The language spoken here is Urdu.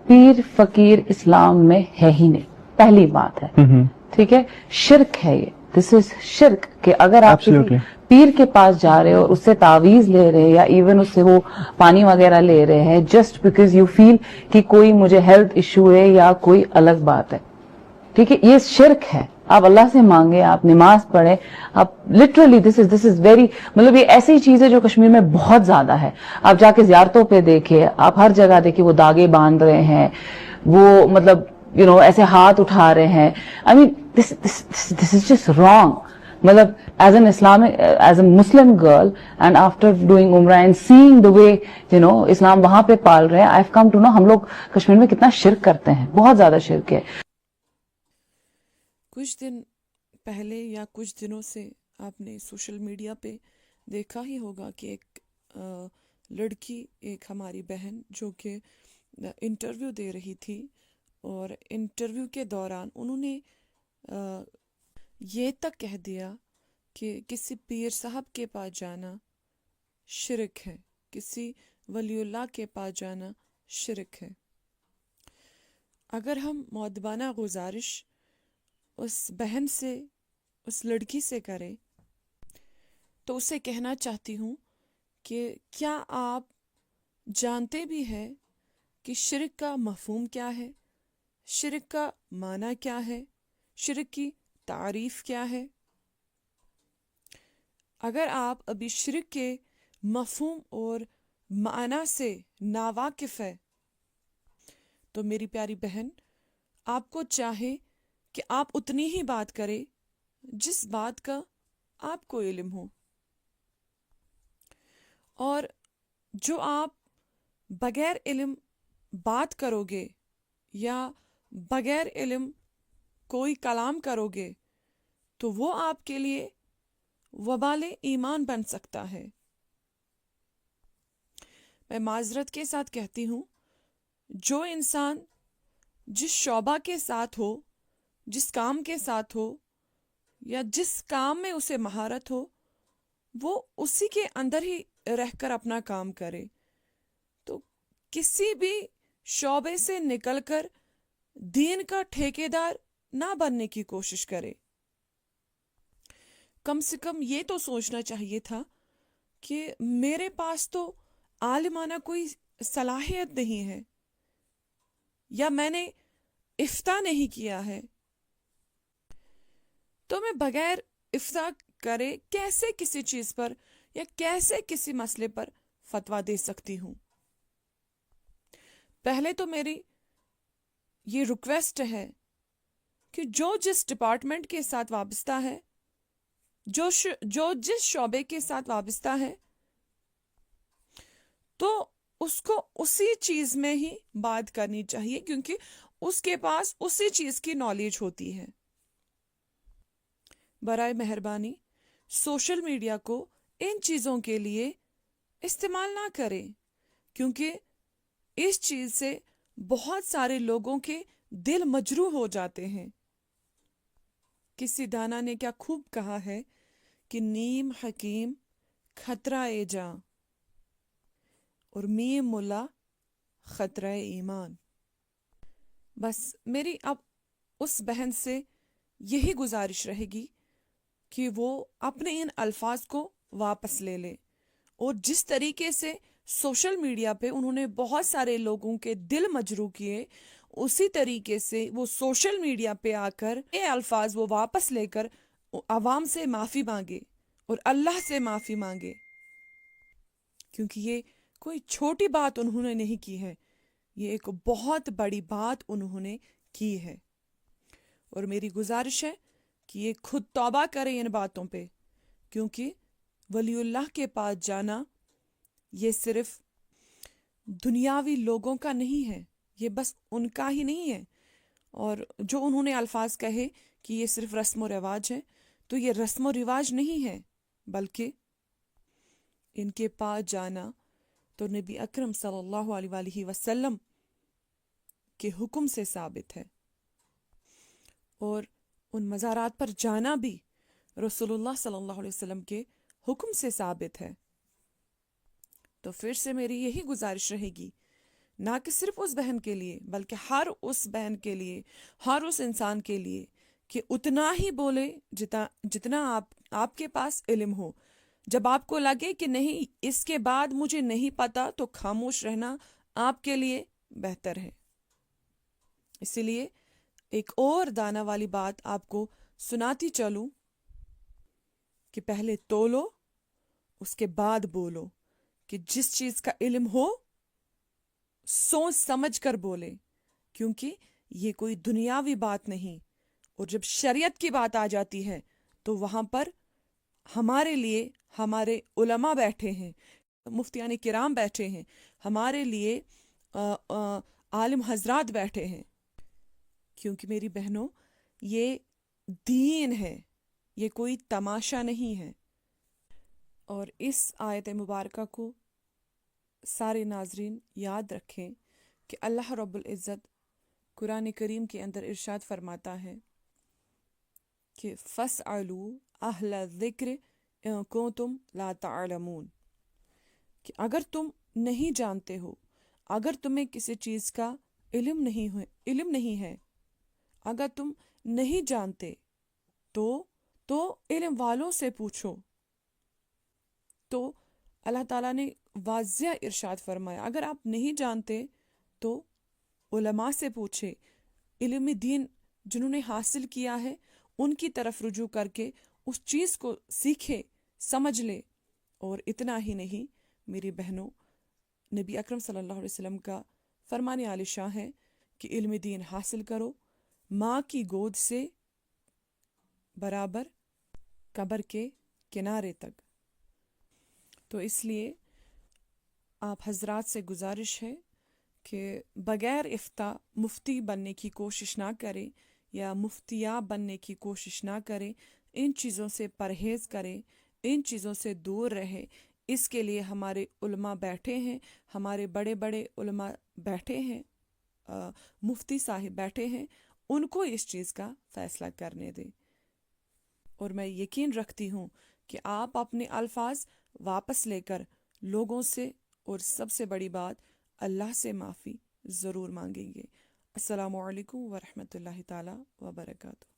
پیر فقیر اسلام میں ہے ہی نہیں، پہلی بات ہے، ٹھیک ہے، شرک ہے یہ، دس از شرک، کہ اگر آپ کسی پیر کے پاس جا رہے ہو اور اس سے تعویذ لے رہے ہیں یا ایون اس سے وہ پانی وغیرہ لے رہے ہیں جسٹ بیکاز یو فیل کہ کوئی مجھے ہیلتھ ایشو ہے یا کوئی الگ بات ہے، ٹھیک ہے، یہ شرک ہے. آپ اللہ سے مانگیں، آپ نماز پڑھیں، آپ لٹرلی دس از ویری، مطلب یہ ایسی چیز ہے جو کشمیر میں بہت زیادہ ہے. آپ جا کے زیارتوں پہ دیکھیں، آپ ہر جگہ دیکھیں وہ داغے باندھ رہے ہیں، وہ مطلب ایسے ہاتھ اٹھا رہے ہیں. آئی مین دس از جسٹ رانگ. مطلب as an Islamic, as a Muslim girl and after doing عمرہ اینڈ سیئنگ دا وے اسلام وہاں پہ پال رہے ہیں، I have come to know ہم لوگ کشمیر میں کتنا شرک کرتے ہیں، بہت زیادہ شرک ہے. کچھ دن پہلے یا کچھ دنوں سے آپ نے سوشل میڈیا پہ دیکھا ہی ہوگا کہ ایک لڑکی، ایک ہماری بہن جو کہ انٹرویو دے رہی تھی، اور انٹرویو کے دوران انہوں نے یہ تک کہہ دیا کہ کسی پیر صاحب کے پاس جانا شرک ہے، کسی ولی اللہ کے پاس جانا شرک ہے. اگر ہم مؤدبانہ گزارش اس بہن سے، اس لڑکی سے کریں تو اسے کہنا چاہتی ہوں کہ کیا آپ جانتے بھی ہیں کہ شرک کا مفہوم کیا ہے، شرک کا معنی کیا ہے، شرک کی تعریف کیا ہے؟ اگر آپ ابھی شرک کے مفہوم اور معنی سے ناواقف ہے تو میری پیاری بہن، آپ کو چاہے کہ آپ اتنی ہی بات کریں جس بات کا آپ کو علم ہو، اور جو آپ بغیر علم بات کرو گے یا بغیر علم کوئی کلام کرو گے تو وہ آپ کے لیے وبال ایمان بن سکتا ہے. میں معذرت کے ساتھ کہتی ہوں، جو انسان جس شعبہ کے ساتھ ہو، جس کام کے ساتھ ہو یا جس کام میں اسے مہارت ہو، وہ اسی کے اندر ہی رہ کر اپنا کام کرے. تو کسی بھی شعبے سے نکل کر دین کا ٹھیکیدار نہ بننے کی کوشش کرے. کم سے کم یہ تو سوچنا چاہیے تھا کہ میرے پاس تو عالمانہ کوئی صلاحیت نہیں ہے، یا میں نے افتاء نہیں کیا ہے، تو میں بغیر افتاء کرے کیسے کسی چیز پر یا کیسے کسی مسئلے پر فتویٰ دے سکتی ہوں؟ پہلے تو میری یہ ریکویسٹ ہے کہ جو جس ڈپارٹمنٹ کے ساتھ وابستہ ہے، جو جس شعبے کے ساتھ وابستہ ہے، تو اس کو اسی چیز میں ہی بات کرنی چاہیے، کیونکہ اس کے پاس اسی چیز کی نالج ہوتی ہے. برائے مہربانی سوشل میڈیا کو ان چیزوں کے لیے استعمال نہ کریں، کیونکہ اس چیز سے بہت سارے لوگوں کے دل مجروح ہو جاتے ہیں. کسی دانا نے کیا خوب کہا ہے کہ نیم حکیم خطرہ جاں اور میم ملا خطرہ ایمان. بس میری اب اس بہن سے یہی گزارش رہے گی کہ وہ اپنے ان الفاظ کو واپس لے لے، اور جس طریقے سے سوشل میڈیا پہ انہوں نے بہت سارے لوگوں کے دل مجروح کیے، اسی طریقے سے وہ سوشل میڈیا پہ آ کر یہ الفاظ وہ واپس لے کر عوام سے معافی مانگے اور اللہ سے معافی مانگے، کیونکہ یہ کوئی چھوٹی بات انہوں نے نہیں کی ہے، یہ ایک بہت بڑی بات انہوں نے کی ہے. اور میری گزارش ہے کہ یہ خود توبہ کریں ان باتوں پہ، کیونکہ ولی اللہ کے پاس جانا یہ صرف دنیاوی لوگوں کا نہیں ہے، یہ بس ان کا ہی نہیں ہے. اور جو انہوں نے الفاظ کہے کہ یہ صرف رسم و رواج ہے، تو یہ رسم و رواج نہیں ہے، بلکہ ان کے پاس جانا تو نبی اکرم صلی اللہ علیہ وآلہ وسلم کے حکم سے ثابت ہے، اور ان مزارات پر جانا بھی رسول اللہ صلی اللہ علیہ وسلم کے حکم سے ثابت ہے. تو پھر سے میری یہی گزارش رہے گی، نہ کہ صرف اس بہن کے لیے بلکہ ہر اس بہن کے لیے، ہر اس انسان کے لیے کہ اتنا ہی بولے جتنا آپ کے پاس علم ہو. جب آپ کو لگے کہ نہیں اس کے بعد مجھے نہیں پتا تو خاموش رہنا آپ کے لیے بہتر ہے. اسی لیے ایک اور دانہ والی بات آپ کو سناتی چلوں کہ پہلے تولو اس کے بعد بولو، کہ جس چیز کا علم ہو سوچ سمجھ کر بولے، کیونکہ یہ کوئی دنیاوی بات نہیں. اور جب شریعت کی بات آ جاتی ہے تو وہاں پر ہمارے لیے ہمارے علماء بیٹھے ہیں، مفتیان کرام بیٹھے ہیں، ہمارے لیے عالم حضرات بیٹھے ہیں. کیونکہ میری بہنوں یہ دین ہے، یہ کوئی تماشا نہیں ہے. اور اس آیت مبارکہ کو سارے ناظرین یاد رکھیں کہ اللہ رب العزت قرآن کریم کے اندر ارشاد فرماتا ہے کہ فَاسْأَلُوا أَهْلَ الذِّكْرِ إِن كُنتُمْ لَا تَعْلَمُونَ، کہ اگر تم نہیں جانتے ہو، اگر تمہیں کسی چیز کا علم نہیں ہے، اگر تم نہیں جانتے تو علم والوں سے پوچھو. تو اللہ تعالیٰ نے واضح ارشاد فرمایا اگر آپ نہیں جانتے تو علماء سے پوچھے، علم دین جنہوں نے حاصل کیا ہے ان کی طرف رجوع کر کے اس چیز کو سیکھے، سمجھ لے. اور اتنا ہی نہیں میری بہنوں، نبی اکرم صلی اللہ علیہ وسلم کا فرمان عالی شان ہے کہ علم دین حاصل کرو ماں کی گود سے برابر قبر کے کنارے تک. تو اس لیے آپ حضرات سے گزارش ہے کہ بغیر افتاء مفتی بننے کی کوشش نہ کریں یا مفتیہ بننے کی کوشش نہ کریں. ان چیزوں سے پرہیز کریں، ان چیزوں سے دور رہیں. اس کے لیے ہمارے علماء بیٹھے ہیں، ہمارے بڑے بڑے علماء بیٹھے ہیں، مفتی صاحب بیٹھے ہیں، ان کو اس چیز کا فیصلہ کرنے دیں. اور میں یقین رکھتی ہوں کہ آپ اپنے الفاظ واپس لے کر لوگوں سے اور سب سے بڑی بات اللہ سے معافی ضرور مانگیں گے. السلام علیکم ورحمۃ اللہ تعالی وبرکاتہ.